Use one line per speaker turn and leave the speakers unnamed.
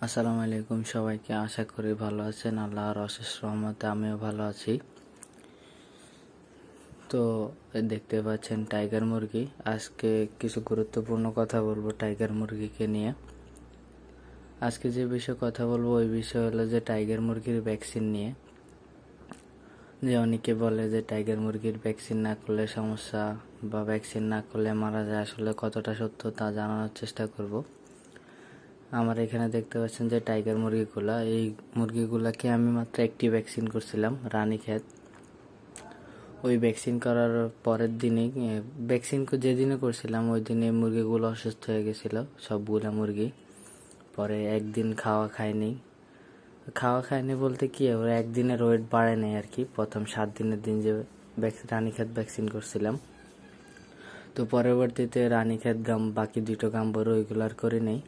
আসসালামু আলাইকুম সবাইকে। আশা করি ভালো আছেন। আল্লাহর অশেষ রহমতে আমিও ভালো আছি। তো দেখতে পাচ্ছেন টাইগার মুরগি। আজকে কিছু গুরুত্বপূর্ণ কথা বলবো টাইগার মুরগিকে নিয়ে। আজকে যে বিষয়ে কথা বলবো ওই বিষয় হলো যে টাইগার মুরগির ভ্যাকসিন নিয়ে। যে অনেকে বলে যে টাইগার মুরগির ভ্যাকসিন না করলে সমস্যা বা ভ্যাকসিন না করলে মারা যায়, আসলে কতটা সত্য তা জানানোর চেষ্টা করব। আমার এখানে দেখতে পাচ্ছেন যে টাইগার মুরগিগুলা, এই মুরগিগুলাকে আমি মাত্র একটি ভ্যাকসিন করছিলাম, রানীক্ষেত। ওই ভ্যাকসিন করার পরের দিনেই, ভ্যাকসিন যেদিনে করছিলাম ওই দিনে মুরগিগুলো অসুস্থ হয়ে গেছিল, সবগুলা মুরগি। পরে একদিন খাওয়া খায়নি বলতে কি, ওরা একদিনের ওয়েট বাড়ে নাই আর কি। প্রথম 7 দিনের দিন যে রানীক্ষেত ভ্যাকসিন করছিলাম, তো পরবর্তীতে রানীক্ষেত বাকি 2টো গাম্বর ওইগুলো আর করে নেই।